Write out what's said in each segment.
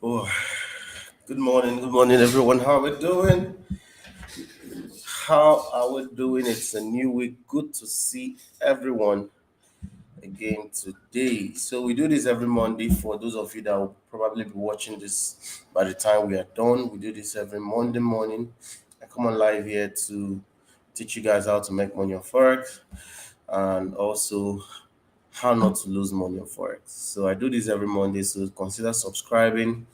Oh, good morning, everyone. How are we doing? How are we doing? It's a new week. Good to see everyone again today. So we do this every Monday. For those of you that will probably be watching this by the time we are done, we do this every Monday morning. I come on live here to teach you guys how to make money on Forex and also how not to lose money on Forex. So I do this every Monday. So consider subscribing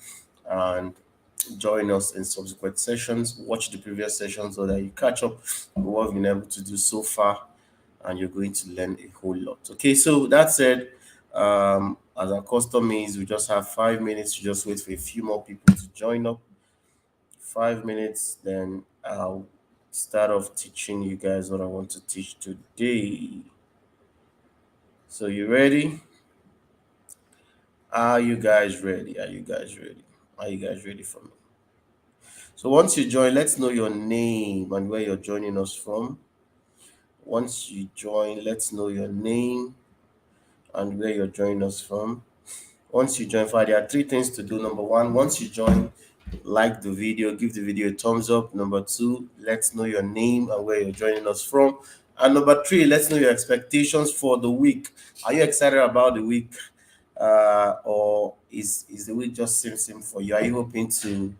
and join us in subsequent sessions. Watch the previous sessions so that you catch up with what we've been able to do so far, and you're going to learn a whole lot. Okay, so that said, as our custom is, we just have 5 minutes to just wait for a few more people to join up. 5 minutes, then I'll start off teaching you guys what I want to teach today. So you ready? Are you guys ready? Are you guys ready? Are you guys ready for me? So once you join, let's know your name and where you're joining us from. Once you join, let's know your name and where you're joining us from. Once you join, there are three things to do. Number one, once you join, like the video, give the video a thumbs up. Number two, let's know your name and where you're joining us from. And number three, let's know your expectations for the week. Are you excited about the week? Or is the week just same for you? Are you hoping to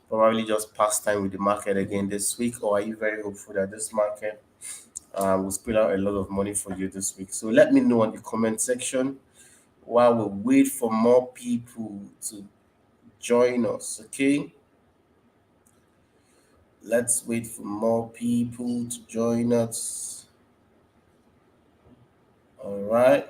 probably just pass time with the market again this week, or are you very hopeful that this market will spill out a lot of money for you this week? So let me know in the comment section while we wait for more people to join us. Okay, let's wait for more people to join us. All right.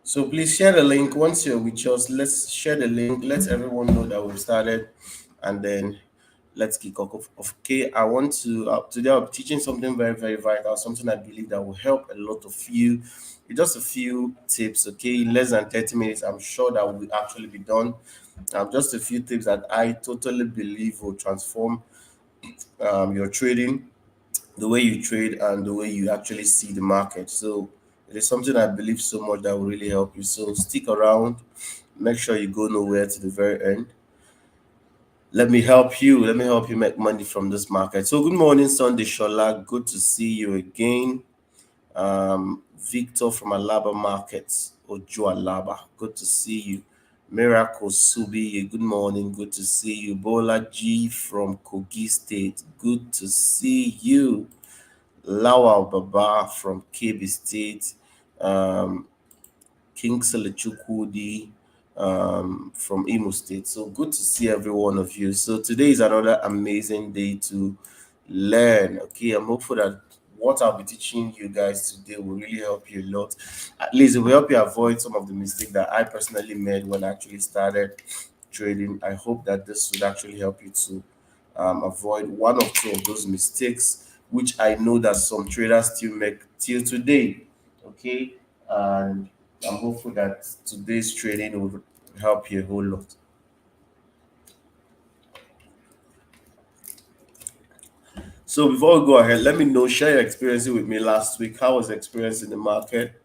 So please share the link once you're with us. Let's share the link. Let everyone know that we've started, and then let's kick off. Okay, I want to today I'll be teaching something very vital, something I believe that will help a lot of you. With just a few tips, okay, less than 30 minutes. I'm sure that will actually be done. Just a few tips that I totally believe will transform your trading, the way you trade, and the way you actually see the market. So it is something I believe so much that will really help you. So stick around. Make sure you go nowhere to the very end. Let me help you. Let me help you make money from this market. So good morning, Sunday Shola. Good to see you again. Victor from Alaba Markets, Ojo Alaba. Good to see you. Miracle Subi, good morning. Good to see you. Bola G from Kogi State. Good to see you. Lawal Baba from Kebbi State. Um, Kingsley Chukwudi from Imo State. So good to see every one of you. So today is another amazing day to learn. Okay, I'm hopeful that what I'll be teaching you guys today will really help you a lot. At least it will help you avoid some of the mistakes that I personally made when I actually started trading. I hope that this would actually help you to avoid one or two of those mistakes, which I know that some traders still make till today. Okay, and I'm hopeful that today's training will help you a whole lot. So before we go ahead, let me know, share your experience with me last week. How was the experience in the market?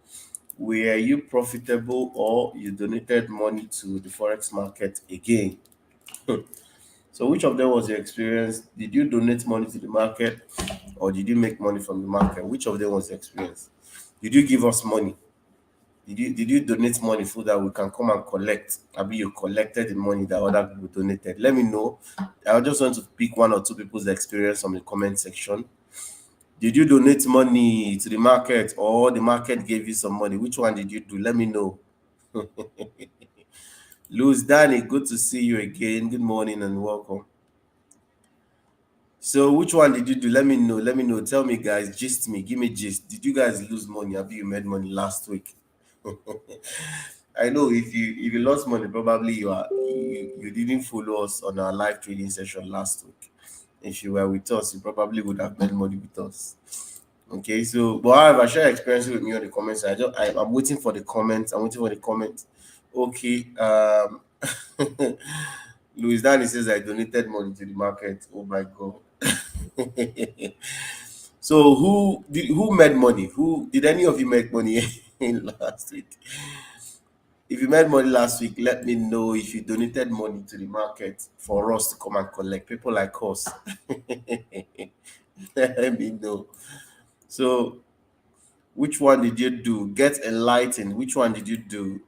Were you profitable or you donated money to the Forex market again? So which of them was your experience? Did you donate money to the market or did you make money from the market? Which of them was the experience? Did you give us money? Did you donate money so that we can come and collect? Maybe you collected the money that other people donated. Let me know. I just want to pick one or two people's experience from the comment section. Did you donate money to the market or the market gave you some money? Which one did you do? Let me know. Luz Danny, good to see you again. Good morning and welcome. So which one did you do? Let me know. Let me know. Tell me, guys. Gist me. Give me gist. Did you guys lose money? Have you made money last week? I know if you lost money, probably you didn't follow us on our live trading session last week. If you were with us, you probably would have made money with us. Okay, so but however, share your experience with me on the comments. I'm waiting for the comments. I'm waiting for the comments. Okay. Louis Danny says I donated money to the market. Oh my god. So who made money? Who did any of you make money in last week? If you made money last week, let me know if you donated money to the market for us to come and collect. People like us. Let me know. So which one did you do? Get enlightened. Which one did you do?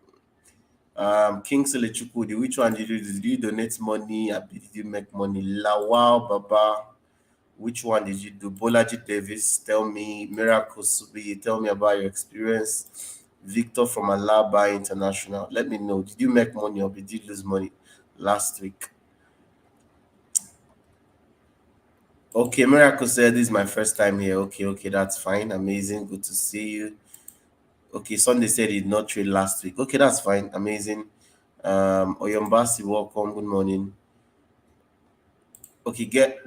Kingsley Chukwudi, which one did you do? Did you donate money? Or did you make money? Lawal Baba, which one did you do? Bolaji Davis, tell me. Miracle Subi, tell me about your experience. Victor from Alaba International, let me know. Did you make money or did you lose money last week? Okay, Miracle said this is my first time here. Okay, okay, that's fine. Amazing. Good to see you. Okay, Sunday said he did not trade last week. Okay, that's fine. Amazing. Oyombasi, welcome. Good morning. Okay, get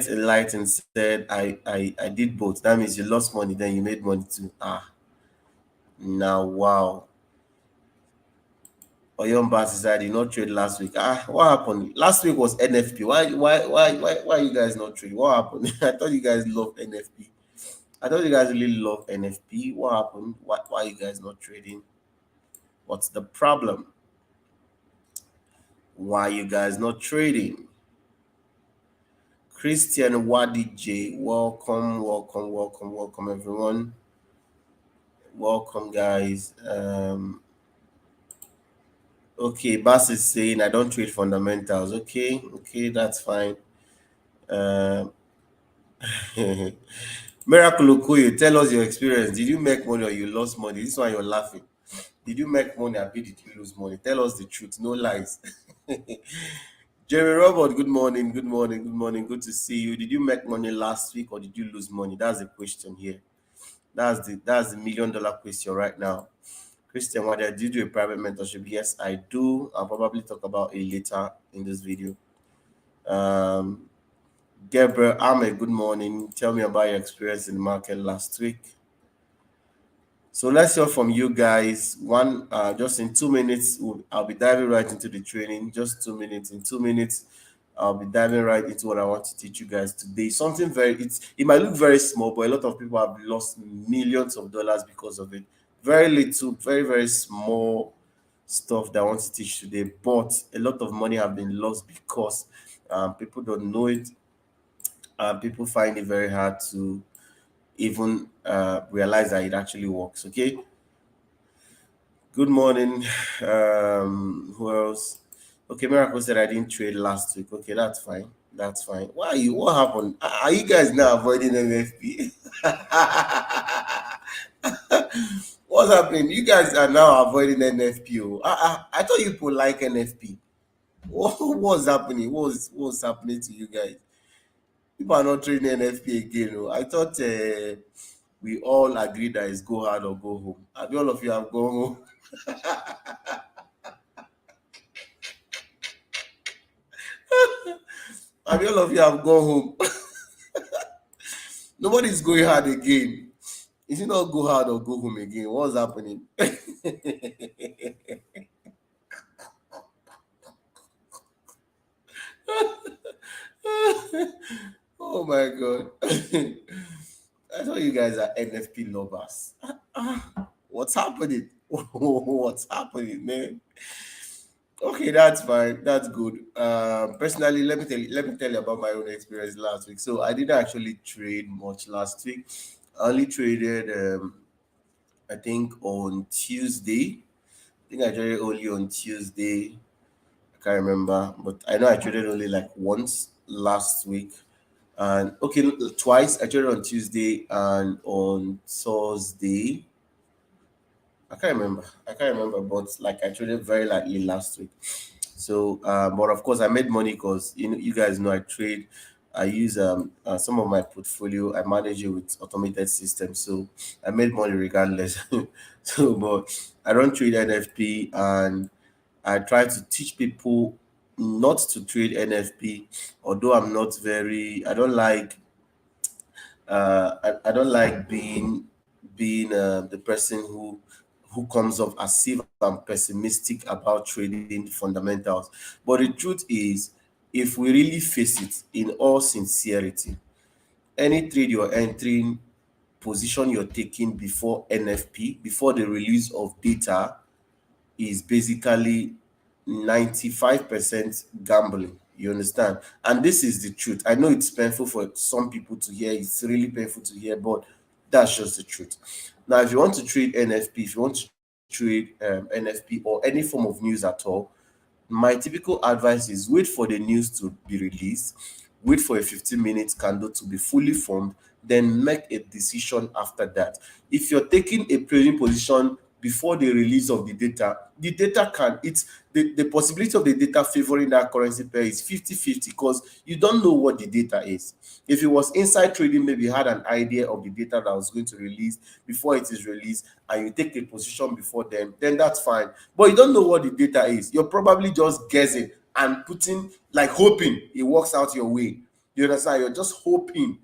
enlightened said I did both. That means you lost money, then you made money too. Ah, now wow. Oyombasi said I did not trade last week. Ah, what happened? Last week was NFP. Why you guys not trade? What happened? I thought you guys love NFP. I thought you guys really love NFP. What happened? Why you guys not trading? What's the problem? Why you guys not trading? Christian Wadi J, welcome, welcome, welcome, welcome, everyone. Welcome, guys. Okay, Bass is saying I don't trade fundamentals. Okay, okay, that's fine. Um, Miracle Okoye, tell us your experience. Did you make money or you lost money? This one you're laughing. Did you make money or did you lose money? Tell us the truth, no lies. Jerry Robert, good morning, good morning, good morning. Good to see you. Did you make money last week or did you lose money? That's the question here. That's the $1 million question right now. Christian, what I did do a private mentorship? Yes, I do. I'll probably talk about it later in this video. Gabriel Ahmed, good morning. Tell me about your experience in the market last week. So let's hear from you guys. Just in 2 minutes, I'll be diving right into the training. Just 2 minutes. In 2 minutes, I'll be diving right into what I want to teach you guys today. Something it might look very small, but a lot of people have lost millions of dollars because of it. Very little, very, very small stuff that I want to teach today, but a lot of money have been lost because people don't know it. People find it very hard to even realize that it actually works. Okay. Good morning. Who else? Okay, Miracle said I didn't trade last week. Okay, that's fine. That's fine. Why are you? What happened? Are you guys now avoiding MFP? What's happening? You guys are now avoiding NFP. Oh. I thought you people like NFP. What's happening? What's happening to you guys? People are not trading NFP again. Oh. I thought we all agreed that it's go hard or go home. Have all of you have gone home? Have all of you have gone home? Nobody's going hard again. Is it not go hard or go home again? What's happening? Oh my god. I thought you guys are NFP lovers. What's happening? What's happening, man? Okay, that's fine. That's good. Personally, let me tell you about my own experience last week. So I didn't actually trade much last week. I only traded I think on Tuesday. I think I traded only on Tuesday. I can't remember, but I know I traded only like once last week. And okay, twice. I traded on Tuesday and on Thursday. I can't remember, but like I traded very lightly last week. So, but of course, I made money because you guys know I trade. I use some of my portfolio. I manage it with automated systems, so I made money regardless. So, but I don't trade NFP, and I try to teach people not to trade NFP. Although I'm not very, I don't like I don't like being the person who comes off as if I'm pessimistic about trading fundamentals. But the truth is, if we really face it in all sincerity, any trade you're entering, position you're taking before NFP, before the release of data, is basically 95% gambling. You understand? And this is the truth. I know it's painful for some people to hear, it's really painful to hear, but that's just the truth. Now, if you want to trade NFP, if you want to trade NFP or any form of news at all, my typical advice is wait for the news to be released, wait for a 15-minute candle to be fully formed, then make a decision after that. If you're taking a trading position before the release of the data can it's the possibility of the data favoring that currency pair is 50-50 because you don't know what the data is. If it was inside trading, maybe you had an idea of the data that was going to release before it is released, and you take a position before them, then that's fine. But you don't know what the data is. You're probably just guessing and putting, like, hoping it works out your way. You understand? You're just hoping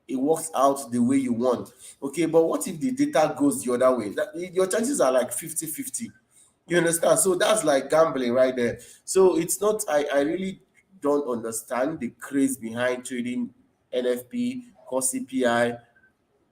it works out the way you want. Okay, but what if the data goes the other way? Your chances are like 50-50. You understand? So that's like gambling right there. So it's not, I really don't understand the craze behind trading NFP, core CPI.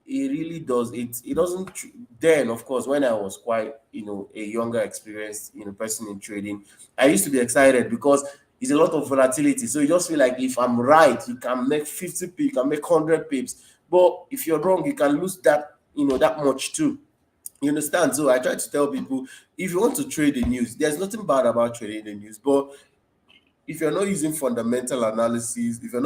It really does. It doesn't. Then, of course, when I was quite, a younger, experienced, person in trading, I used to be excited because it's a lot of volatility. So you just feel like if I'm right, you can make 50 pips, you can make 100 pips. But if you're wrong, you can lose that, that much too. You understand? So I try to tell people, if you want to trade the news, there's nothing bad about trading the news. But if you're not using fundamental analysis, if you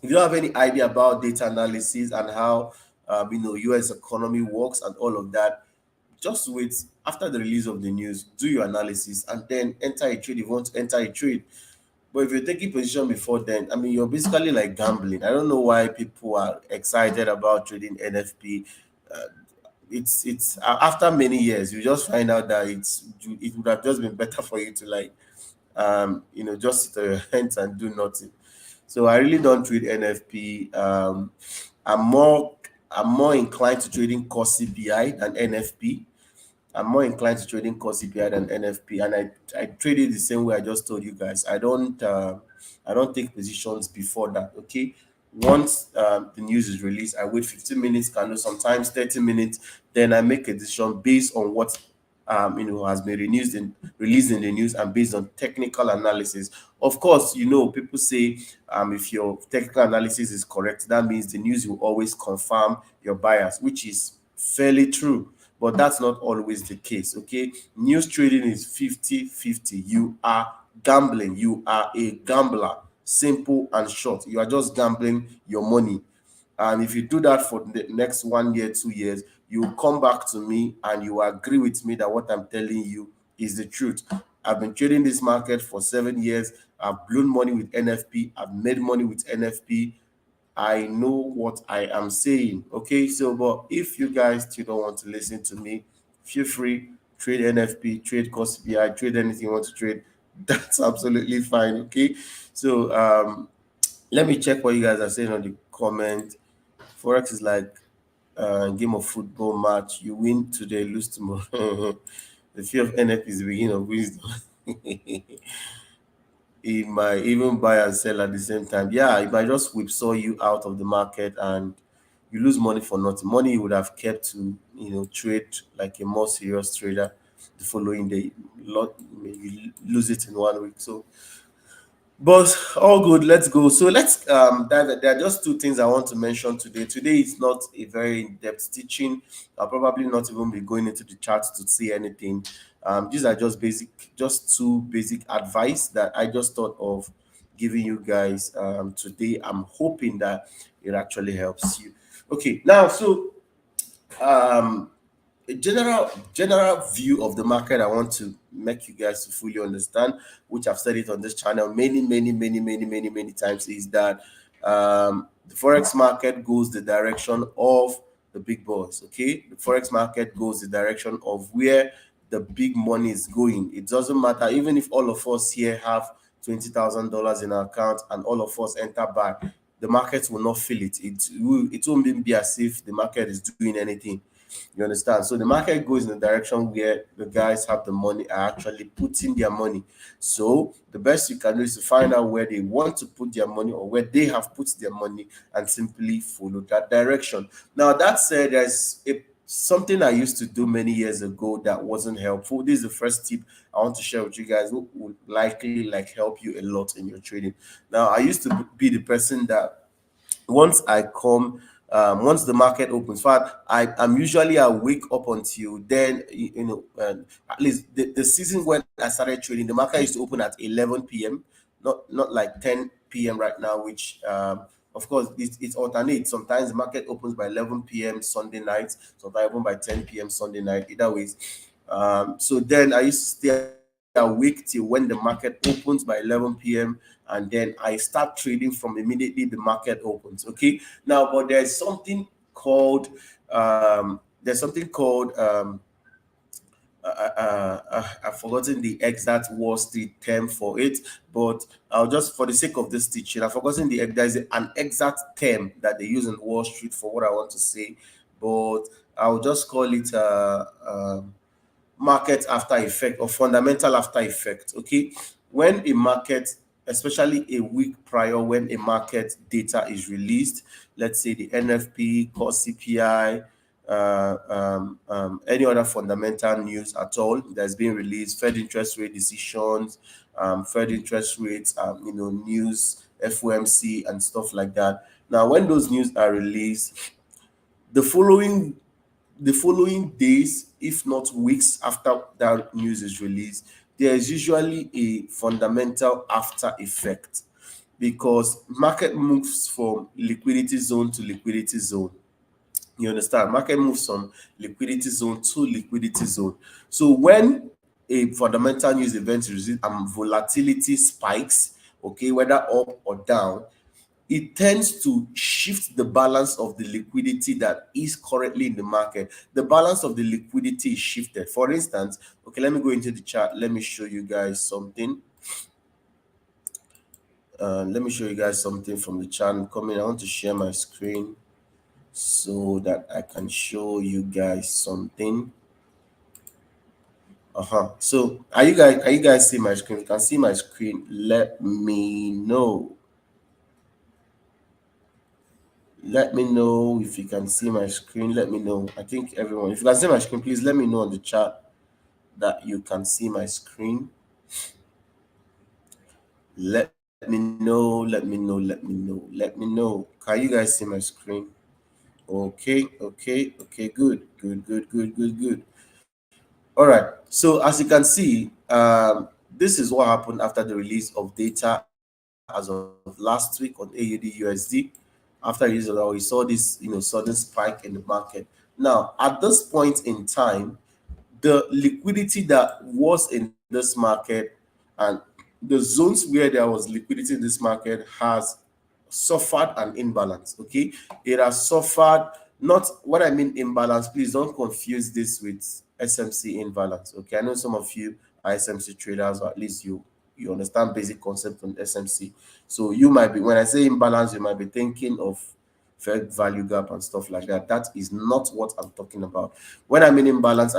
don't have any idea about data analysis and how US economy works and all of that, just wait after the release of the news, do your analysis, and then enter a trade if you want to enter a trade. But if you're taking position before then, I mean, you're basically like gambling. I don't know why people are excited about trading NFP. Uh, it's after many years, you just find out that it would have just been better for you to, like, just sit on your hands and do nothing. So I really don't trade NFP. I'm more I'm more inclined to trading core CPI than NFP. I'm more inclined to trading core CPI than NFP, and I trade it the same way I just told you guys. I don't take positions before that. Okay, once the news is released, I wait 15 minutes, candle, sometimes 30 minutes, then I make a decision based on what has been released in the news and based on technical analysis. Of course, people say if your technical analysis is correct, that means the news will always confirm your bias, which is fairly true. But that's not always the case. Okay, news trading is 50-50. You are gambling, you are a gambler. Simple and short. You are just gambling your money. And if you do that for the next 1 year, 2 years, you will come back to me and you agree with me that what I'm telling you is the truth. I've been trading this market for 7 years. I've blown money with NFP. I've made money with NFP. I know what I am saying. Okay, so but if you guys still don't want to listen to me, feel free, trade NFP, trade COSPI, trade anything you want to trade. That's absolutely fine. Okay, so let me check what you guys are saying on the comment. Forex is like a game of football match. You win today, lose tomorrow. The fear of NFP is the beginning of wisdom. It might even buy and sell at the same time. Yeah, it might just whipsaw you out of the market and you lose money for nothing. Money you would have kept to, trade like a more serious trader the following day. Lot maybe lose it in 1 week. So, but all good, let's go. So let's there are just two things I want to mention today. Today is not a very in-depth teaching. I'll probably not even be going into the charts to see anything. These are just two basic advice that I just thought of giving you guys today. I'm hoping that it actually helps you. Okay, now so um a general view of the market I want to make you guys to fully understand, which I've said it on this channel many times, is that the forex market goes the direction of the big boys. Okay, the forex market goes the direction of where the big money is going. It doesn't matter, even if all of us here have $20,000 in our account and all of us enter back, the market will not feel it. It won't be as if the market is doing anything. You understand? So the market goes in the direction where the guys have the money are actually putting their money. So the best you can do is to find out where they want to put their money or where they have put their money and simply follow that direction. Now that said, something I used to do many years ago that wasn't helpful. This is the first tip I want to share with you guys who would likely help you a lot in your trading. Now I used to be the person that once I come, once the market opens, in fact, I'm usually awake up until then. At least the season when I started trading, the market used to open at 11 p.m., not like 10 p.m. right now, which of course it alternates. Sometimes the market opens by 11 p.m. Sunday night, sometimes open by 10 p.m. Sunday night. Either ways, so then I used to stay awake till when the market opens by 11 p.m. and then I start trading from immediately the market opens. Okay. Now, but there's something called I've forgotten the exact Wall Street term for it, but I'll just, for the sake of this teaching, I've forgotten there's an exact term that they use in Wall Street for what I want to say, but I'll just call it market after effect or fundamental after effect. Okay, when a market, especially a week prior, when a market data is released, let's say the NFP, core CPI, any other fundamental news at all that's being released, Fed interest rate decisions, Fed interest rates, news, FOMC and stuff like that. Now, when those news are released, the following days, if not weeks after that news is released, there is usually a fundamental after effect because market moves from liquidity zone to liquidity zone. You understand? Market moves from liquidity zone to liquidity zone. So when a fundamental news event is released and volatility spikes, okay, whether up or down, it tends to shift the balance of the liquidity that is currently in the market. The balance of the liquidity is shifted. For instance, okay, let me go into the chart. Let me show you guys something. Let me show you guys something from the chart. I want to share my screen so that I can show you guys something. So are you guys see my screen? If you can see my screen, let me know. Let me know if you can see my screen. Let me know. I think everyone, if you can see my screen, please let me know on the chat that you can see my screen. Let me know. Let me know. Let me know. Let me know. Can you guys see my screen? Okay. Good. All right. So as you can see, this is what happened after the release of data as of last week on AUD USD. After release, we saw this, sudden spike in the market. Now, at this point in time, the liquidity that was in this market and the zones where there was liquidity in this market has suffered an imbalance. Okay, it has suffered, not what I mean imbalance, please don't confuse this with SMC imbalance. Okay, I know some of you are SMC traders, or at least you understand basic concept on SMC. So you might be, when I say imbalance, you might be thinking of fair value gap and stuff like that. That is not what I'm talking about. When I mean imbalance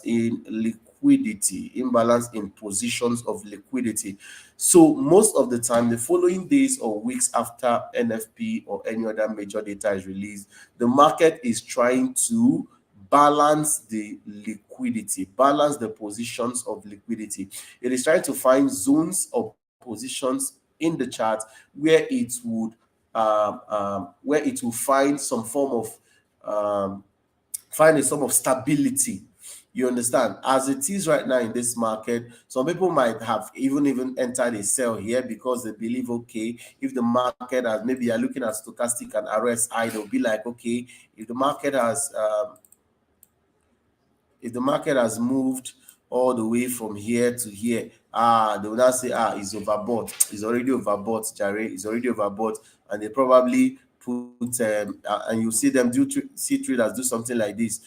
in liquidity, imbalance in positions of liquidity. So most of the time, the following days or weeks after NFP or any other major data is released, the market is trying to balance the liquidity, balance the positions of liquidity. It is trying to find zones or positions in the chart where it will find some form of find a sort of stability. You understand? As it is right now in this market, some people might have even entered a sell here because they believe, okay, if the market has, maybe you're looking at stochastic and RSI, they'll be like, okay, if the market has moved all the way from here to here, they will not say, it's overbought. It's already overbought, Jerry. It's already overbought. And they probably put, and you see them see traders do something like this.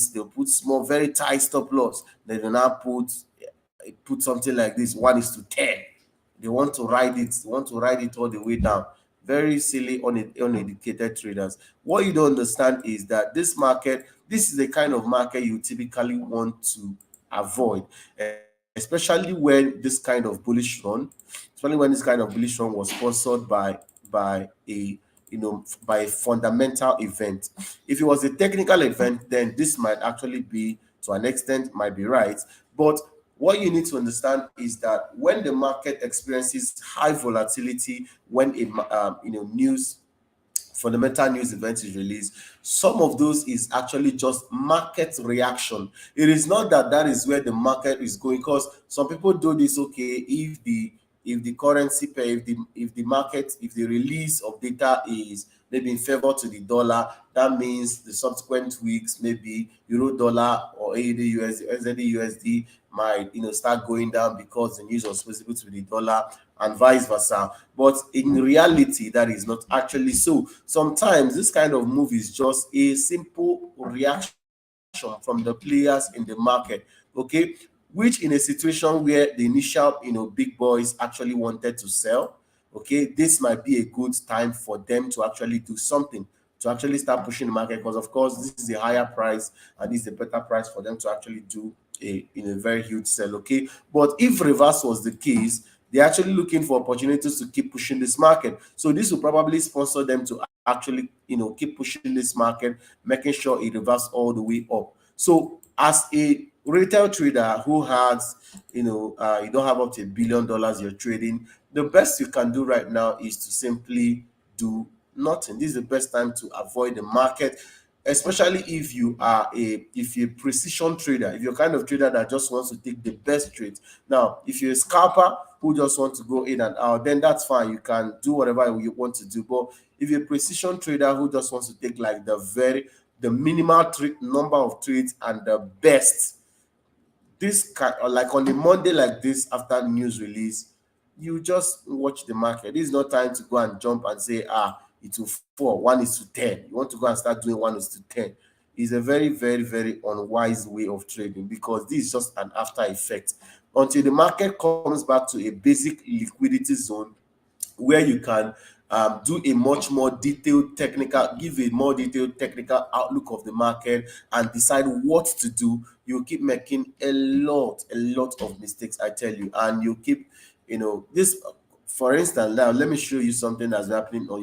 They'll put small, very tight stop loss. They will not put something like this, 1:10. They want to ride it, want to ride it all the way down. Very silly, uneducated traders. What you don't understand is that this market, this is the kind of market you typically want to avoid, especially when this kind of bullish run, especially when this kind of bullish run was sponsored by a by a fundamental event. If it was a technical event, then this might actually be, to an extent, might be right. But what you need to understand is that when the market experiences high volatility, when a news fundamental news event is released, some of those is actually just market reaction. It is not that that is where the market is going, because some people do this. Okay, if the currency pair, if the market, if the release of data is maybe in favor to the dollar, that means the subsequent weeks, maybe euro dollar or AUD USD, SZD USD might start going down because the news was specific to the dollar, and vice versa. But in reality, that is not actually so. Sometimes this kind of move is just a simple reaction from the players in the market, okay? Which in a situation where the initial, big boys actually wanted to sell, okay, this might be a good time for them to actually do something, to actually start pushing the market, because of course this is a higher price and this is a better price for them to actually do a very huge sell, okay? But if reverse was the case, they're actually looking for opportunities to keep pushing this market. So this will probably sponsor them to actually, keep pushing this market, making sure it reverses all the way up. So as a retail trader who has, you don't have up to $1 billion you're trading, the best you can do right now is to simply do nothing. This is the best time to avoid the market, especially if you're a precision trader, if you're kind of trader that just wants to take the best trades. Now, if you're a scalper who just wants to go in and out, then that's fine. You can do whatever you want to do. But if you're a precision trader who just wants to take like the minimal number of trades and the best, this kind, or like on a Monday like this after news release, you just watch the market. This is not time to go and jump and say, it will fall 1:10. You want to go and start doing 1:10. It's a very, very, very unwise way of trading, because this is just an after effect. Until the market comes back to a basic liquidity zone where you can do a much more detailed technical, give a more detailed technical outlook of the market and decide what to do, you keep making a lot of mistakes, I tell you. And you keep, this, for instance, now let me show you something that's happening on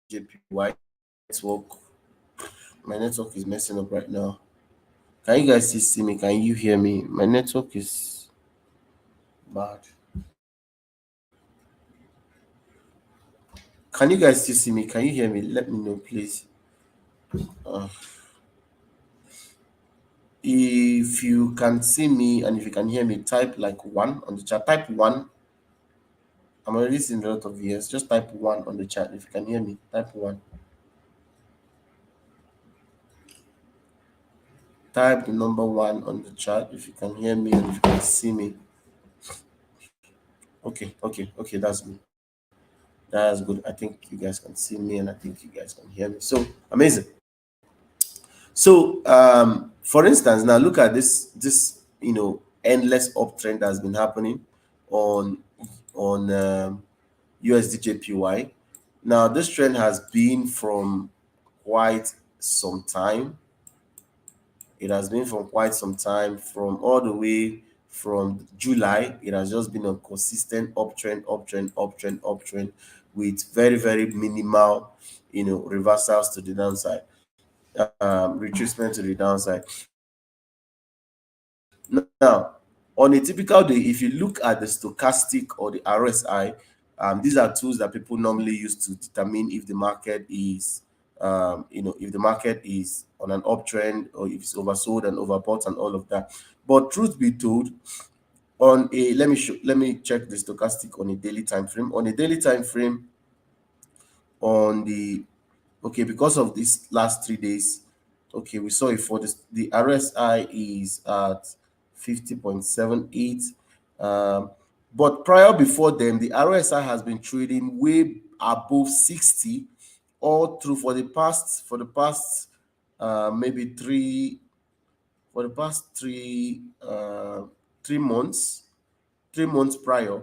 USDJPY network. My network is messing up right now. Can you guys still see me? Can you hear me? My network is bad. Can you guys still see me? Can you hear me? Let me know, please. Uh, if you can see me and if you can hear me, type like one on the chat. Type one. I'm already seeing a lot of yes. Just type one on the chat. If you can hear me, type one. Type the number one on the chat if you can hear me and if you can see me. Okay, that's good. That's good. I think you guys can see me and I think you guys can hear me. So amazing. So for instance, now look at this endless uptrend that's been happening on USDJPY. Now this trend has been from quite some time. It has been from quite some time, from all the way from July. It has just been a consistent uptrend with very, very minimal, reversals to the downside, retracement to the downside. Now, on a typical day, if you look at the stochastic or the RSI, these are tools that people normally use to determine if the market is, if the market is on an uptrend or if it's oversold and overbought and all of that. But truth be told, on a let me check the stochastic on a daily time frame. On a daily time frame, on the okay, because of these last 3 days, okay, we saw it for this. The RSI is at 50.78. But prior before them, the RSI has been trading way above 60 all through for the past maybe for the past 3 months prior,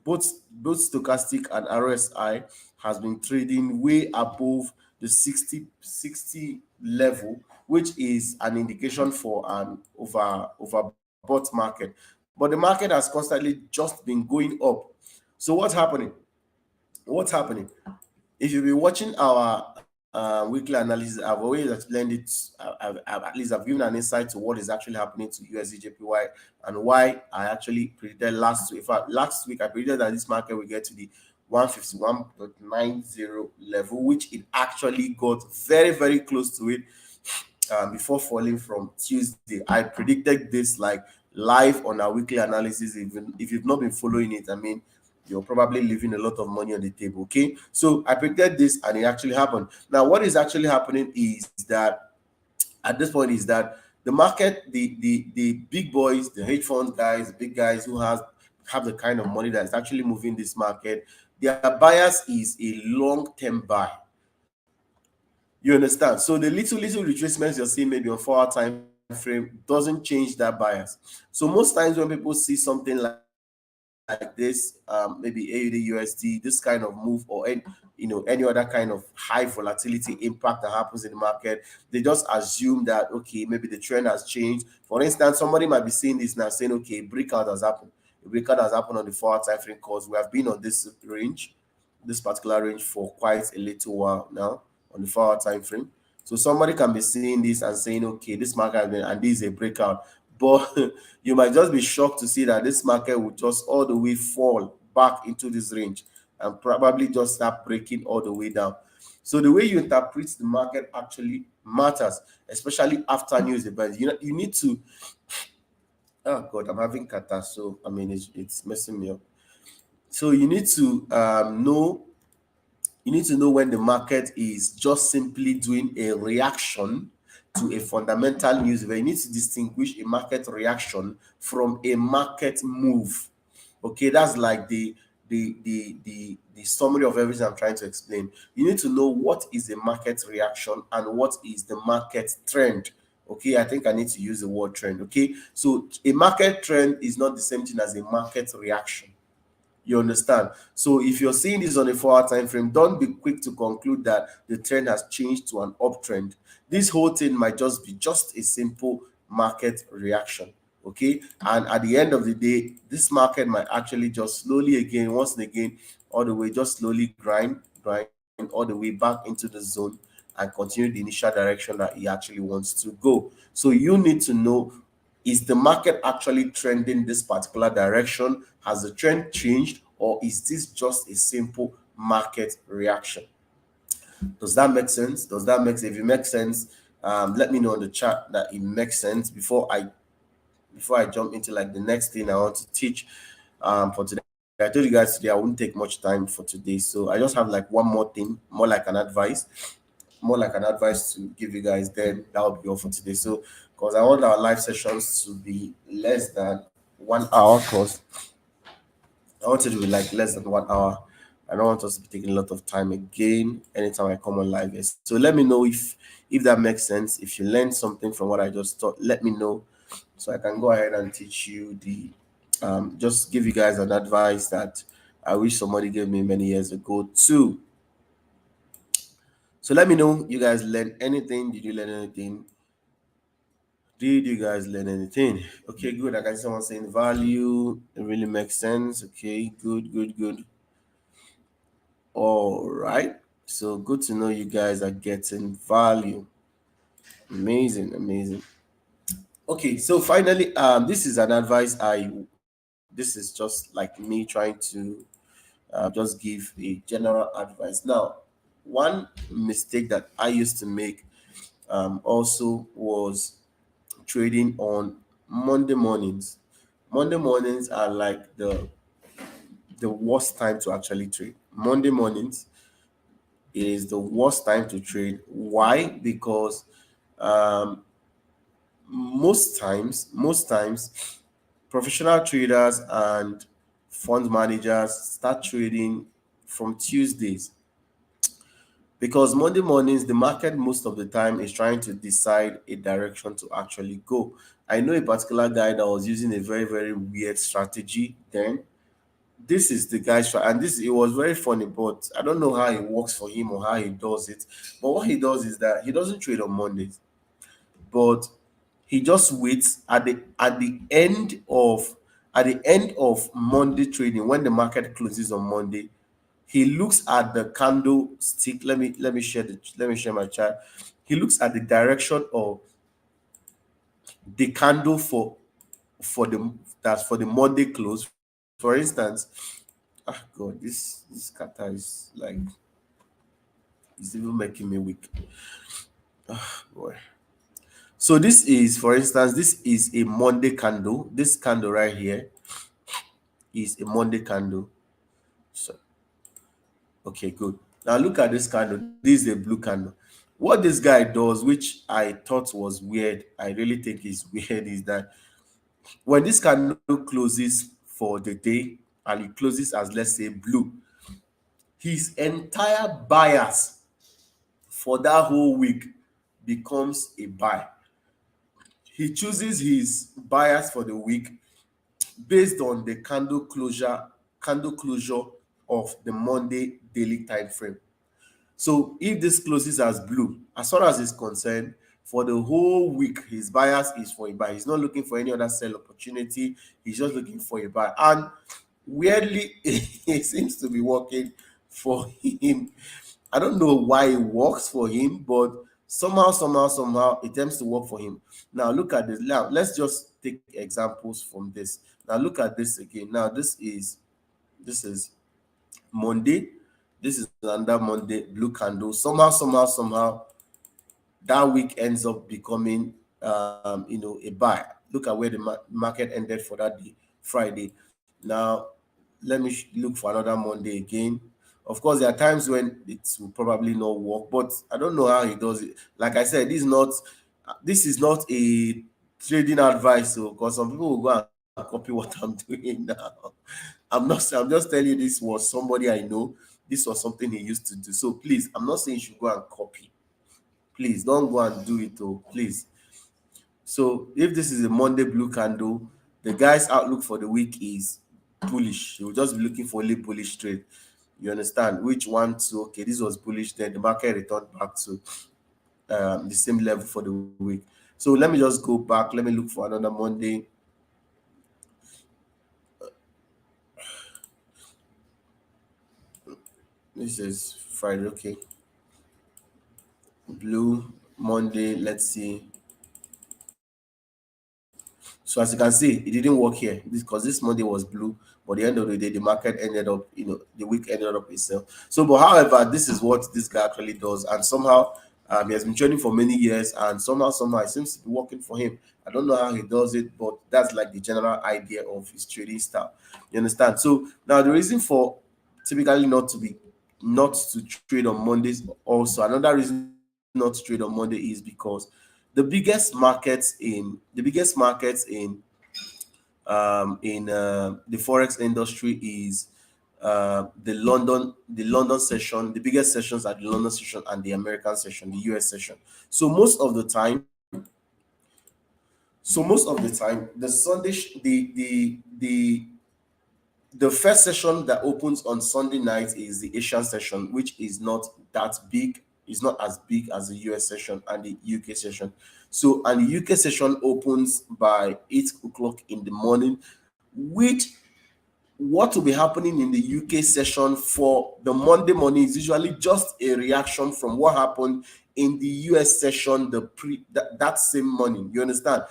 both stochastic and RSI has been trading way above the 60 level, which is an indication for an overbought market. But the market has constantly just been going up. So what's happening? If you've been watching our weekly analysis, I've always explained it. At least I've given an insight to what is actually happening to USDJPY and why I actually predicted last week. In fact, last week I predicted that this market will get to the 151.90 level, which it actually got very, very close to it before falling from Tuesday. I predicted this like live on our weekly analysis. Even if you've not been following it, I mean, you're probably leaving a lot of money on the table. Okay, so I predicted this and it actually happened. Now, what is actually happening is that at this point is that the market, the big boys, the hedge funds guys, the big guys who have the kind of money that is actually moving this market, their bias is a long-term buy. You understand? So the little retracements you're seeing maybe on 4 hour time frame doesn't change that bias. So most times when people see something like this, maybe AUD USD, this kind of move, or any other kind of high volatility impact that happens in the market, they just assume that okay, maybe the trend has changed. For instance, somebody might be seeing this now saying, okay, breakout has happened. A breakout has happened on the 4 hour time frame because we have been on this particular range for quite a little while now on the 4 hour time frame. So somebody can be seeing this and saying, okay, this market has been, and this is a breakout. But you might just be shocked to see that this market will just all the way fall back into this range and probably just start breaking all the way down. So the way you interpret the market actually matters, especially after news events. You need to. Oh God, I'm having kata, so I mean it's messing me up. So you need to know. You need to know when the market is just simply doing a reaction to a fundamental news event. You need to distinguish a market reaction from a market move. Okay, that's like the summary of everything I'm trying to explain. You need to know what is a market reaction and what is the market trend. Okay, I think I need to use the word trend. Okay, so a market trend is not the same thing as a market reaction. You understand? So if you're seeing this on a 4 hour time frame, don't be quick to conclude that the trend has changed to an uptrend. This whole thing might just be just a simple market reaction. Okay, and at the end of the day, this market might actually just slowly again, once and again, all the way, just slowly grind all the way back into the zone and continue the initial direction that he actually wants to go. So you need to know, is the market actually trending this particular direction? Has the trend changed, or is this just a simple market reaction? Does that make sense? If it makes sense, let me know in the chat that it makes sense before I jump into like the next thing I want to teach for today. I told you guys today I wouldn't take much time for today, so I just have like one more thing, more like an advice to give you guys. Then that will be all for today. So because I want our live sessions to be less than 1 hour, because I want it to be like less than 1 hour. I don't want us to be taking a lot of time again anytime I come on live. Yes. So let me know if that makes sense. If you learned something from what I just taught, let me know so I can go ahead and teach you the just give you guys an advice that I wish somebody gave me many years ago too. So let me know, you guys learned anything? Did you learn anything? Did you guys learn anything? Okay, good. I got someone saying value. It really makes sense. Okay, good. All right. So good to know you guys are getting value. Amazing. Okay, so finally, this is an advice this is just like me trying to just give a general advice. Now, one mistake that I used to make also was trading on Monday mornings. Monday mornings are like the worst time to actually trade. Monday mornings is the worst time to trade. Why? Because um, most times, professional traders and fund managers start trading from Tuesdays. because Monday mornings, the market most of the time is trying to decide a direction to actually go. I know a particular guy that was using a very, very weird strategy then. This is the guy's, and this it was very funny, but I don't know how it works for him or how he does it. But what he does is that he doesn't trade on Mondays, but he just waits at the end of Monday trading when the market closes on Monday. He looks at the candlestick. Let me share my chart. He looks at the direction of the candle for the Monday close. For instance, God, this kata is like it's even making me weak. Boy. So this is, for instance, this is a Monday candle. This candle right here is a Monday candle. So okay, good. Now look at this candle. This is a blue candle. What this guy does, which I thought was weird, I really think is weird, is that when this candle closes for the day and it closes as, let's say, blue, his entire bias for that whole week becomes a buy. He chooses his bias for the week based on the candle closure of the Monday daily time frame. So if this closes as blue, as far as is concerned, for the whole week, his bias is for a buy. He's not looking for any other sell opportunity. He's just looking for a buy. And weirdly, it seems to be working for him. I don't know why it works for him, but somehow, it tends to work for him. Now look at this. Now let's just take examples from this. Now look at this again. Now this is Monday. This is another Monday blue candle. Somehow, that week ends up becoming, a buy. Look at where the market ended for that day, Friday. Now, let me look for another Monday again. Of course, there are times when it will probably not work, but I don't know how he does it. Like I said, this is not a trading advice, so because some people will go and copy what I'm doing now. I'm just telling you, this was somebody I know. This was something he used to do. So please, I'm not saying you should go and copy. Please don't go and do it, oh, please. So if this is a Monday blue candle, the guy's outlook for the week is bullish. He will just be looking for only bullish trade. You understand? Which one to, okay, this was bullish, then the market returned back to the same level for the week. So let me just go back. Let me look for another Monday. This is Friday, okay. Blue Monday, let's see. So as you can see, it didn't work here because this Monday was blue, but at the end of the day, the market ended up, the week ended up itself. So, but however, this is what this guy actually does, and somehow he has been trading for many years, and somehow it seems to be working for him. I don't know how he does it, but that's like the general idea of his trading style. You understand? So now the reason for typically not to trade on Mondays, also another reason not to trade on Monday is because the biggest markets in the forex industry is the London session. The biggest sessions are the London session and the American session, the US session. So most of the time, the Sunday the first session that opens on Sunday night is the Asian session, which is not that big. It's not as big as the US session and the UK session. So, and the UK session opens by 8 o'clock in the morning, which what will be happening in the UK session for the Monday morning is usually just a reaction from what happened in the US session that same morning. You understand?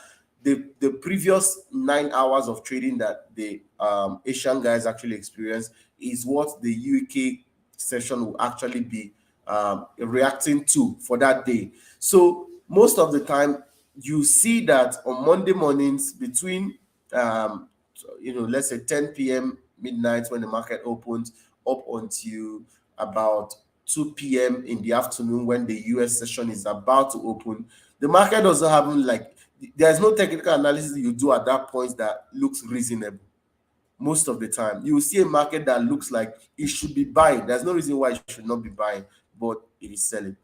The previous 9 hours of trading that the Asian guys actually experienced is what the UK session will actually be reacting to for that day. So most of the time, you see that on Monday mornings between let's say 10 p.m. midnight when the market opens up until about 2 p.m. in the afternoon when the US session is about to open, the market doesn't have there's no technical analysis you do at that point that looks reasonable. Most of the time, you will see a market that looks like it should be buying. There's no reason why it should not be buying, but it is selling,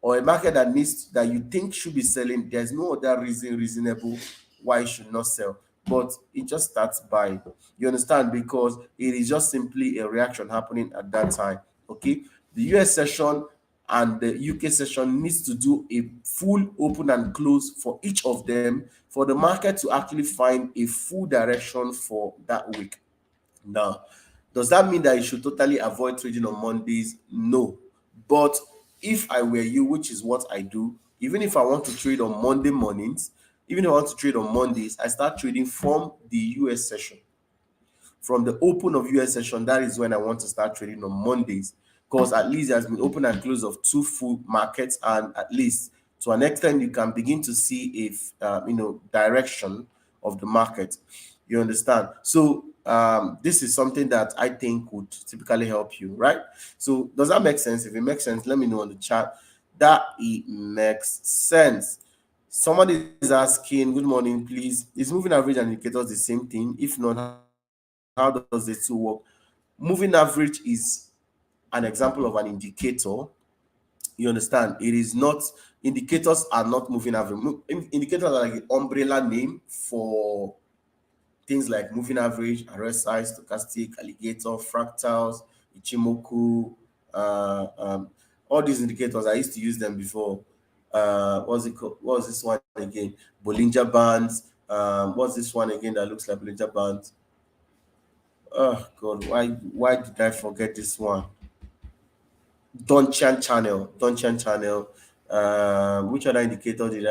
or a market that needs that you think should be selling, there's no other reason reasonable why it should not sell, but it just starts buying. You understand? Because it is just simply a reaction happening at that time. Okay, the US session and the UK session needs to do a full open and close for each of them for the market to actually find a full direction for that week. Now, does that mean that you should totally avoid trading on Mondays? No. But if I were you, which is what I do, even if I want to trade on Monday mornings, even if I want to trade on Mondays, I start trading from the US session. From the open of US session, that is when I want to start trading on Mondays, because at least there's been open and close of two full markets, and at least to an extent you can begin to see if direction of the market. You understand? So this is something that I think would typically help you, right? So does that make sense? If it makes sense, let me know on the chat that it makes sense. Somebody is asking, good morning, please. Is moving average and indicators the same thing? If not, how does the two work? Moving average is an example of an indicator. You understand? It is not, indicators are not moving average. Indicators are like an umbrella name for things like moving average, RSI, stochastic, alligator, fractals, Ichimoku, all these indicators. I used to use them before. What's it called? What was this one again? Bollinger Bands. What's this one again that looks like Bollinger Bands? Oh God, why did I forget this one? Donchan channel. Which other indicator did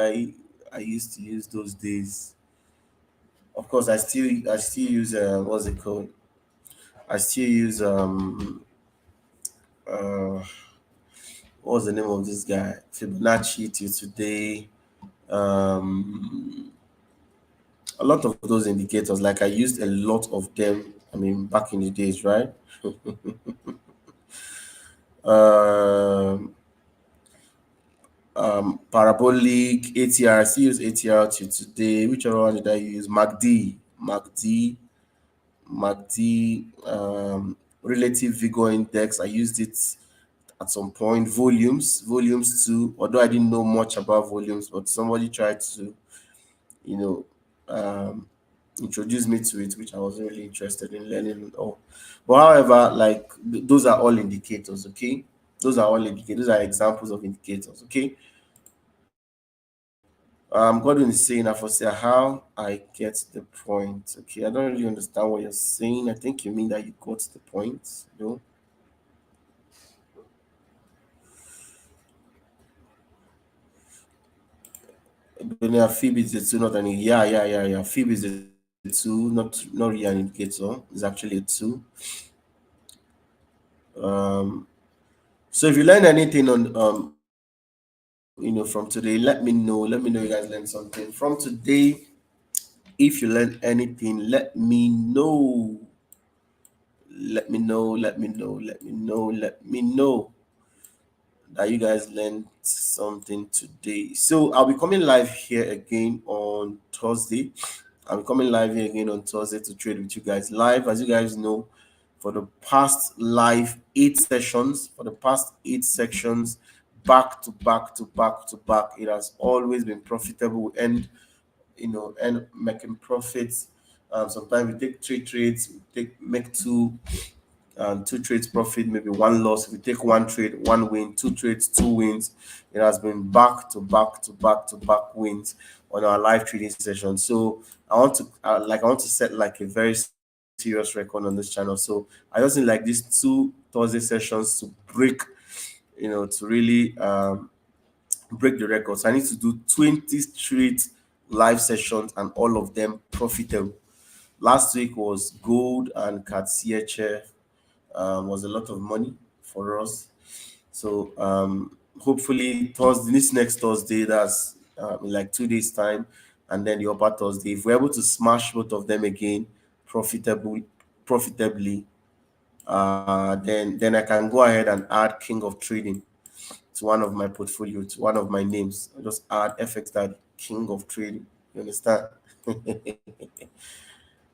I used to use those days? Of course, I still use what's it called? I still use uh what's the name of this guy? Fibonacci till today. Um a lot of those indicators, like I used a lot of them. I mean, back in the days, right? um Parabolic, ATR. I still use ATR till today. Which other one did I use? MACD, relative vigor index. I used it at some point. Volumes too. Although I didn't know much about volumes, but somebody tried to, you know, introduce me to it, which I wasn't really interested in learning at all. But however, like those are all indicators. Okay, those are all indicators. Those are examples of indicators. Okay. Godwin is saying, I foresee how I get the point. Okay, I don't really understand what you're saying. I think you mean that you got the point. But yeah, Fib is the two, not an yeah. Fib is the two, not really an indicator. It's actually a two. So if you learn anything on from today, let me know. Let me know you guys learned something from today. If you learn anything, let me know. Let me know that you guys learned something today. So I'll be coming live here again on Thursday. I'll be coming live here again on Thursday to trade with you guys live. As you guys know, for the past live 8 sessions, back to back to back to back, it has always been profitable and making profits. Sometimes we take 3 trades, make two trades profit, maybe one loss. If we take one trade, one win, 2 trades, 2 wins. It has been back to back to back to back wins on our live trading session. So I want to set like a very serious record on this channel. So I just need like these 2 Thursday sessions to break, to really break the record. So I need to do 20 straight live sessions and all of them profitable. Last week was gold and CAT CHF. Was a lot of money for us. So hopefully this next Thursday, that's in like 2 days time, and then the upper Thursday, if we're able to smash both of them again profitably, then I can go ahead and add King of Trading to one of my portfolio, to one of my names. I'll just add FXDaddy, King of Trading. You understand?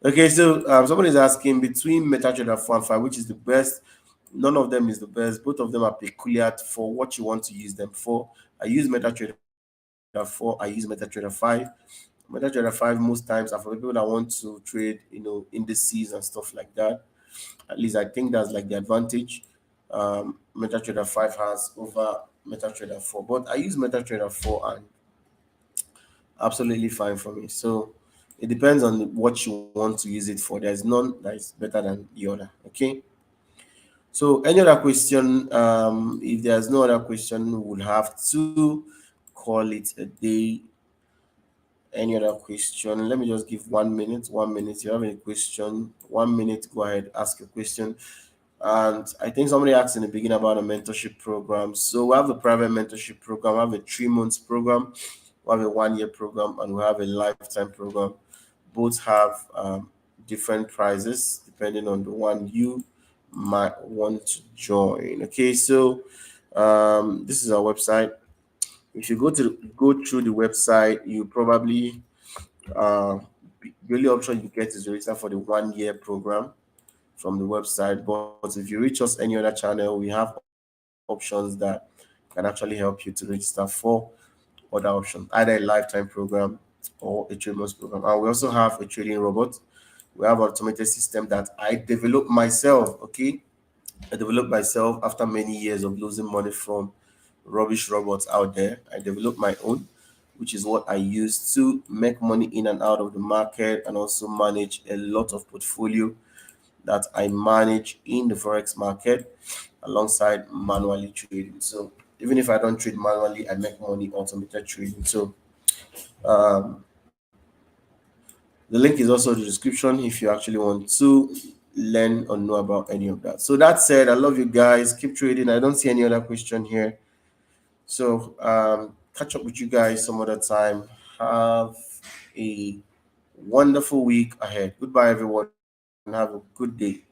Okay, so somebody is asking, between MetaTrader 4 and 5, which is the best None of them is the best. Both of them are peculiar for what you want to use them for. I use MetaTrader 4. I use MetaTrader 5. MetaTrader 5 most times are for people that want to trade, indices and stuff like that. At least I think that's like the advantage MetaTrader 5 has over MetaTrader 4. But I use MetaTrader 4 and absolutely fine for me. So it depends on what you want to use it for. There's none that is better than the other. Okay. So any other question? If there's no other question, we'll have to call it a day. Any other question? Let me just give 1 minute. 1 minute. If you have any question, 1 minute, go ahead, ask your question. And I think somebody asked in the beginning about a mentorship program. So we have a private mentorship program, we have a 3 months program, we have a 1 year program, and we have a lifetime program. Both have different prices depending on the one you might want to join. Okay, so this is our website. If you go through the website, you probably the only option you get is to register for the 1 year program from the website. But if you reach us any other channel, we have options that can actually help you to register for other options, either a lifetime program or a 3 months program. And we also have a trading robot. We have an automated system that I developed myself. Okay, I developed myself after many years of losing money from rubbish robots out there. I developed my own, which is what I use to make money in and out of the market and also manage a lot of portfolio that I manage in the Forex market alongside manually trading. So even if I don't trade manually, I make money automated trading. So the link is also in the description if you actually want to learn or know about any of that. So that said, I love you guys. Keep trading. I don't see any other question here. So catch up with you guys some other time. Have a wonderful week ahead. Goodbye, everyone. Have a good day.